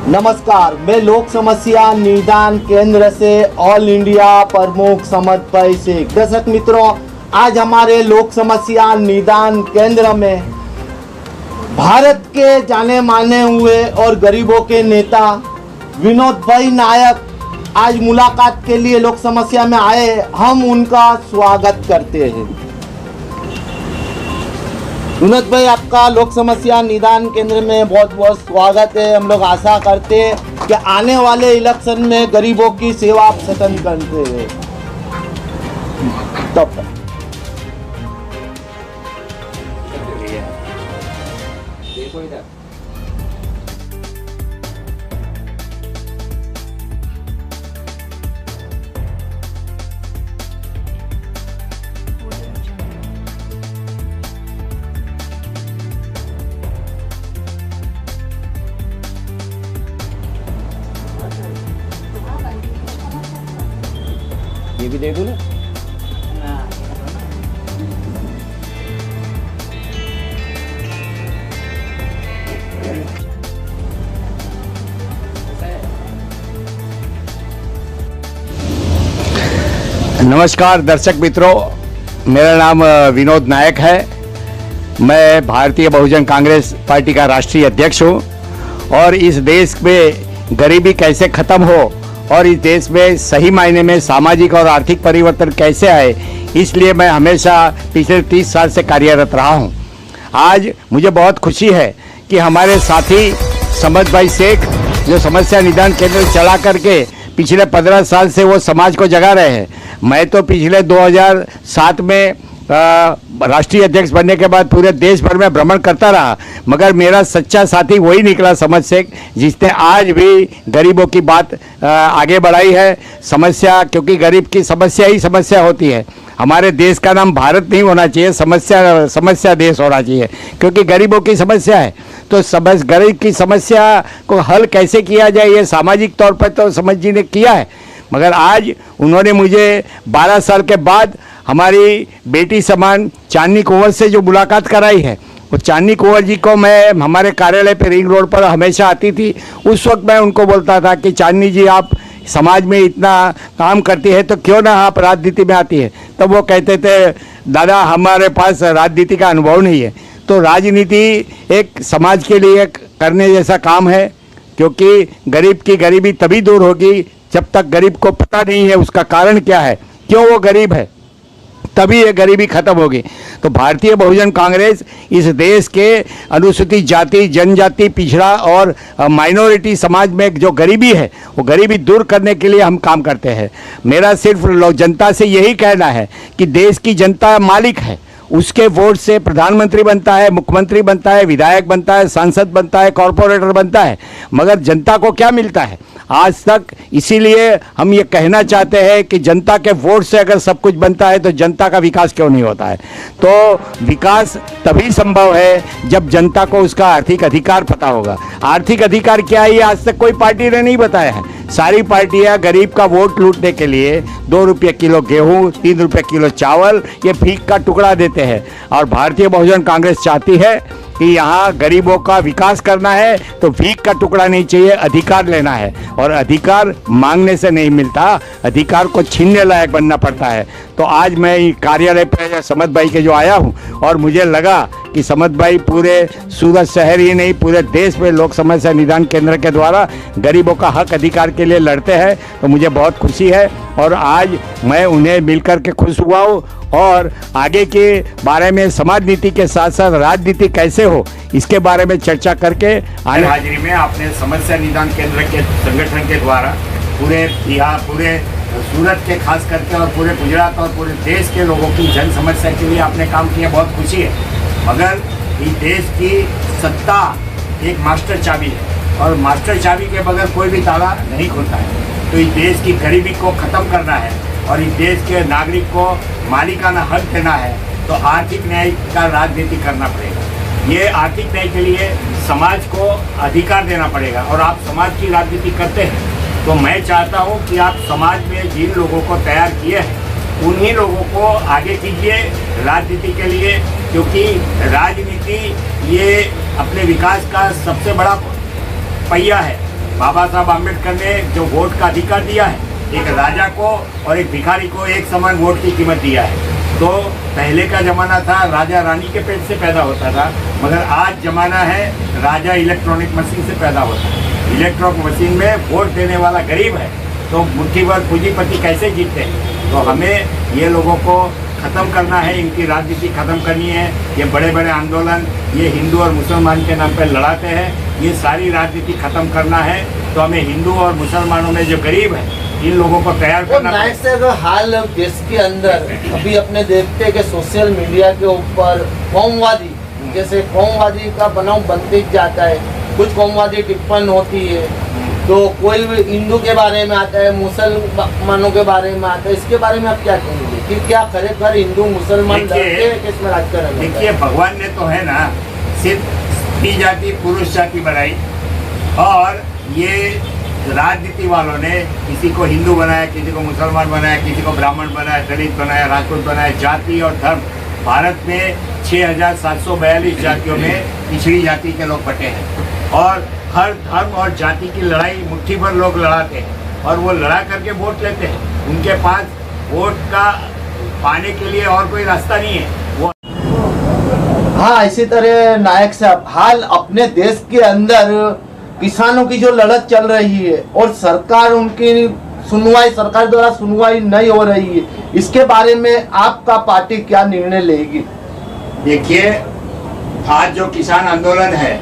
नमस्कार, मैं लोक समस्या निदान केंद्र से ऑल इंडिया प्रमुख समद भाई शेख। दर्शक मित्रों, आज हमारे लोक समस्या निदान केंद्र में भारत के जाने माने हुए और गरीबों के नेता विनोद भाई नायक आज मुलाकात के लिए लोक समस्या में आए। हम उनका स्वागत करते हैं। विनोद भाई, आपका लोक समस्या निदान केंद्र में बहुत बहुत स्वागत है। हम लोग आशा करते हैं कि आने वाले इलेक्शन में गरीबों की सेवा आप सतन करते हैं। तब ये भी देखो ना। नमस्कार दर्शक मित्रों, मेरा नाम विनोद नायक है। मैं भारतीय बहुजन कांग्रेस पार्टी का राष्ट्रीय अध्यक्ष हूँ और इस देश में गरीबी कैसे खत्म हो और इस देश में सही मायने में सामाजिक और आर्थिक परिवर्तन कैसे आए, इसलिए मैं हमेशा पिछले 30 साल से कार्यरत रहा हूं। आज मुझे बहुत खुशी है कि हमारे साथी समद भाई शेख जो समस्या निदान केंद्र चला करके पिछले 15 साल से वो समाज को जगा रहे हैं। मैं तो पिछले 2007 में राष्ट्रीय अध्यक्ष बनने के बाद पूरे देश भर में भ्रमण करता रहा, मगर मेरा सच्चा साथी वही निकला समद शेख, जिसने आज भी गरीबों की बात आगे बढ़ाई है। समस्या, क्योंकि गरीब की समस्या ही समस्या होती है। हमारे देश का नाम भारत नहीं होना चाहिए, समस्या देश होना चाहिए, क्योंकि गरीबों की समस्या है। तो गरीब की समस्या को हल कैसे किया जाए, ये सामाजिक तौर पर तो समद जी ने किया है, मगर आज उन्होंने मुझे 12 साल के बाद हमारी बेटी समान चांदनी कुंवर से जो मुलाकात कराई है, वो चांदनी कुंवर जी को मैं हमारे कार्यालय पे रिंग रोड पर हमेशा आती थी। उस वक्त मैं उनको बोलता था कि चांदनी जी, आप समाज में इतना काम करती है तो क्यों ना आप राजनीति में आती है। तब वो कहते थे, दादा हमारे पास राजनीति का अनुभव नहीं है। तो राजनीति एक समाज के लिए करने जैसा काम है, क्योंकि गरीब की गरीबी तभी दूर होगी जब तक गरीब को पता नहीं है उसका कारण क्या है, क्यों वो गरीब है, तभी ये गरीबी खत्म होगी। तो भारतीय बहुजन कांग्रेस इस देश के अनुसूचित जाति, जनजाति, पिछड़ा और माइनॉरिटी समाज में जो गरीबी है, वो गरीबी दूर करने के लिए हम काम करते हैं। मेरा सिर्फ जनता से यही कहना है कि देश की जनता मालिक है, उसके वोट से प्रधानमंत्री बनता है, मुख्यमंत्री बनता है, विधायक बनता है, सांसद बनता है, कॉरपोरेटर बनता है, मगर जनता को क्या मिलता है आज तक। इसीलिए हम ये कहना चाहते हैं कि जनता के वोट से अगर सब कुछ बनता है तो जनता का विकास क्यों नहीं होता है। तो विकास तभी संभव है जब जनता को उसका आर्थिक अधिकार पता होगा। आर्थिक अधिकार क्या है, ये आज तक कोई पार्टी ने नहीं बताया है। सारी पार्टियां गरीब का वोट लूटने के लिए 2 रुपये किलो गेहूं, 3 रुपये किलो चावल, ये भीख का टुकड़ा देते हैं। और भारतीय बहुजन कांग्रेस चाहती है कि यहाँ गरीबों का विकास करना है तो भीख का टुकड़ा नहीं चाहिए, अधिकार लेना है। और अधिकार मांगने से नहीं मिलता, अधिकार को छीनने लायक बनना पड़ता है। तो आज मैं कार्यालय पर समद भाई के जो आया हूँ, और मुझे लगा कि समद भाई पूरे सूरत शहर ही नहीं, पूरे देश में लोक समस्या निदान केंद्र के द्वारा गरीबों का हक अधिकार के लिए लड़ते हैं, तो मुझे बहुत खुशी है। और आज मैं उन्हें मिलकर के खुश हुआ हूँ और आगे के बारे में समाज नीति के साथ साथ राजनीति कैसे हो, इसके बारे में चर्चा करके आने हाजिरी में आपने समस्या निदान केंद्र के संगठन के द्वारा पूरे बिहार, पूरे सूरत के खास करके और पूरे गुजरात और पूरे देश के लोगों की जन समस्या के लिए आपने काम किया, बहुत खुशी है। मगर इस देश की सत्ता एक मास्टर चाबी है और मास्टर चाबी के बगैर कोई भी ताला नहीं खुलता है। तो इस देश की गरीबी को ख़त्म करना है और इस देश के नागरिक को मालिकाना हक देना है, तो आर्थिक न्याय का राजनीति करना पड़ेगा। ये आर्थिक न्याय के लिए समाज को अधिकार देना पड़ेगा और आप समाज की राजनीति करते हैं, तो मैं चाहता हूँ कि आप समाज में जिन लोगों को तैयार किए हैं उन्हीं लोगों को आगे कीजिए राजनीति के लिए, क्योंकि राजनीति ये अपने विकास का सबसे बड़ा पहिया है। बाबा साहब आम्बेडकर ने जो वोट का अधिकार दिया है, एक राजा को और एक भिखारी को एक समान वोट की कीमत दिया है। तो पहले का जमाना था राजा रानी के पेट से पैदा होता था, मगर आज जमाना है राजा इलेक्ट्रॉनिक मशीन से पैदा होता है। इलेक्ट्रॉनिक मशीन में वोट देने वाला गरीब है, तो मुट्ठी भर पूंजीपति कैसे जीतते हैं। तो हमें ये लोगों को ख़त्म करना है, इनकी राजनीति ख़त्म करनी है। ये बड़े बड़े आंदोलन ये हिंदू और मुसलमान के नाम पर लड़ाते हैं, ये सारी राजनीति ख़त्म करना है। तो हमें हिंदू और मुसलमानों में जो गरीब है इन लोगों को तैयार करना नायक से अगर हाल देश के अंदर अभी अपने देखते हैं कि सोशल मीडिया के ऊपर कौमवादी, जैसे कौमवादी का बनाव बनते जाता है, कुछ कौमवादी टिप्पण होती है, तो कोई भी हिंदू के बारे में आता है, मुसलमानों के बारे में आता है। इसके बारे में आप क्या कहेंगे कि क्या खरेखर हिंदू मुसलमान लड़ते हैं कि इसमें राजकारण? देखिए, भगवान ने तो है ना सिर्फ स्त्री जाति पुरुष जाति बनाई, और ये राजनीति वालों ने किसी को हिंदू बनाया, किसी को मुसलमान बनाया, किसी को ब्राह्मण बनाया, दलित बनाया, राजपूत बनाया। जाति और धर्म भारत में 6,742 जातियों में पिछड़ी जाति के लोग बटे हैं, और हर धर्म और जाति की लड़ाई मुट्ठी भर लोग लड़ाते हैं, और वो लड़ा करके वोट लेते हैं। उनके पास वोट का पाने के लिए और कोई रास्ता नहीं है। वो हाँ, इसी तरह नायक साहब हाल अपने देश के अंदर किसानों की जो लड़त चल रही है और सरकार उनकी सुनवाई, सरकार द्वारा सुनवाई नहीं हो रही है, इसके बारे में आपका पार्टी क्या निर्णय लेगी? देखिए, आज जो किसान आंदोलन है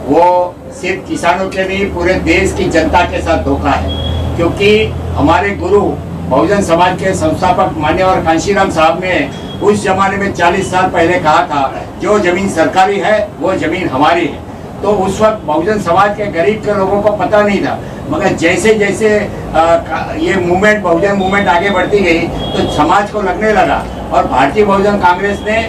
वो सिर्फ किसानों के नहीं पूरे देश की जनता के साथ धोखा है, क्योंकि हमारे गुरु बहुजन समाज के संस्थापक मान्यवर कांशीराम साहब ने उस जमाने में 40 साल पहले कहा था, जो जमीन सरकारी है वो जमीन हमारी है। तो उस वक्त बहुजन समाज के गरीब के लोगों को पता नहीं था, मगर जैसे जैसे ये मूवमेंट बहुजन मूवमेंट आगे बढ़ती गई तो समाज को लगने लगा, और भारतीय बहुजन कांग्रेस ने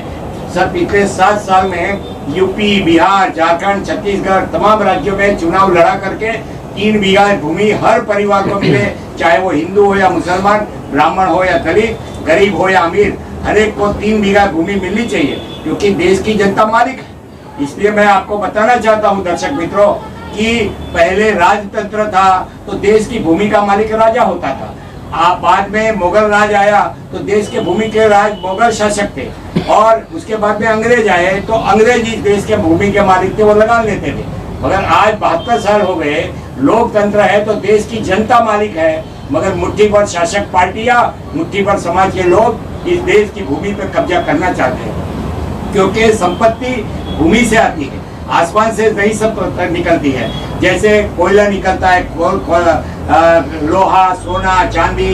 सर पिछले 7 साल में यूपी, बिहार, झारखंड, छत्तीसगढ़ तमाम राज्यों में चुनाव लड़ा करके 3 बीघा भूमि हर परिवार को मिले, चाहे वो हिंदू हो या मुसलमान, ब्राह्मण हो या दलित, गरीब हो या अमीर, हर एक को 3 बीघा भूमि मिलनी चाहिए, क्योंकि देश की जनता मालिक है। इसलिए मैं आपको बताना चाहता हूं दर्शक मित्रों कि पहले राजतंत्र था तो देश की भूमि का मालिक राजा होता था। आप बाद में मुगल राज आया तो देश के भूमि के राज मुगल शासक थे, और उसके बाद में अंग्रेज आए तो अंग्रेज इस देश के भूमि के मालिक थे, वो लगा लेते थे। मगर आज 72 साल हो गए, लोकतंत्र है तो देश की जनता मालिक है, मगर मुट्ठी भर शासक पार्टियां, मुट्ठी भर समाज के लोग इस देश की भूमि पर कब्जा करना चाहते हैं, क्योंकि संपत्ति भूमि से आती है, आसमान से नहीं सब निकलती है। जैसे कोयला निकलता है, लोहा, सोना, चांदी,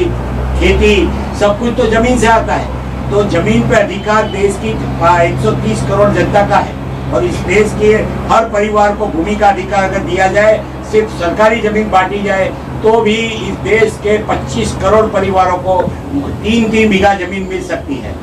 खेती, सब कुछ तो जमीन से आता है। तो जमीन पे अधिकार देश की 130 करोड़ जनता का है, और इस देश के हर परिवार को भूमि का अधिकार अगर दिया जाए, सिर्फ सरकारी जमीन बांटी जाए, तो भी इस देश के 25 करोड़ परिवारों को 3-3 बीघा जमीन मिल सकती है,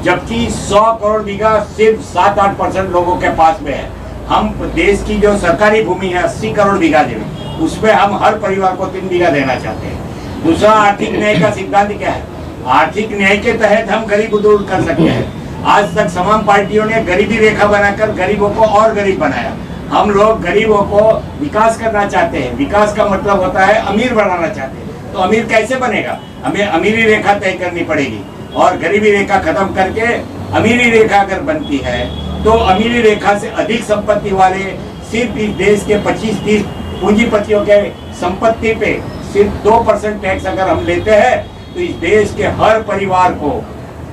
जबकि 100 करोड़ बीघा सिर्फ 7-8% लोगों के पास में है। हम देश की जो सरकारी भूमि है 80 करोड़ बीघा जमीन, उसमें हम हर परिवार को 3 बीघा देना चाहते हैं। दूसरा, आर्थिक न्याय का सिद्धांत क्या है? आर्थिक न्याय के तहत हम गरीब दूर कर सकते हैं। आज तक तमाम पार्टियों ने गरीबी रेखा बनाकर गरीबों को और गरीब बनाया। हम लोग गरीबों को विकास करना चाहते हैं। विकास का मतलब होता है अमीर बनाना चाहते हैं। तो अमीर कैसे बनेगा? हमें अमीरी रेखा तय करनी पड़ेगी, और गरीबी रेखा खत्म करके अमीरी रेखा अगर बनती है तो अमीरी रेखा से अधिक संपत्ति वाले सिर्फ इस देश के 25-30 पूंजीपतियों के संपत्ति पे सिर्फ 2% टैक्स अगर हम लेते हैं तो इस देश के हर परिवार को,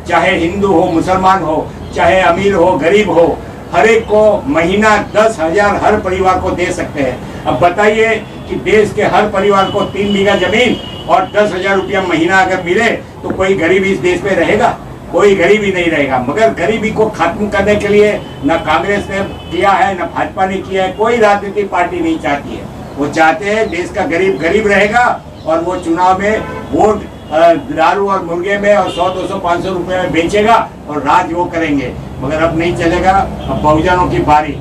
चाहे हिंदू हो, मुसलमान हो, चाहे अमीर हो, गरीब हो, हर एक को महीना 10,000 हर परिवार को दे सकते हैं। अब बताइए कि देश के हर परिवार को 3 बीघा जमीन और 10,000 रुपया महीना अगर मिले तो कोई गरीब इस देश में रहेगा? कोई गरीबी नहीं रहेगा। मगर गरीबी को खत्म करने के लिए न कांग्रेस ने किया है, न भाजपा ने किया है, कोई राजनीतिक पार्टी नहीं चाहती है। वो चाहते हैं देश का गरीब गरीब रहेगा, और वो चुनाव में वोट दारू और मुर्गे में और 100, 200, 500 रुपए में बेचेगा और राज वो करेंगे। मगर अब नहीं चलेगा, अब बहुजनों की बारी।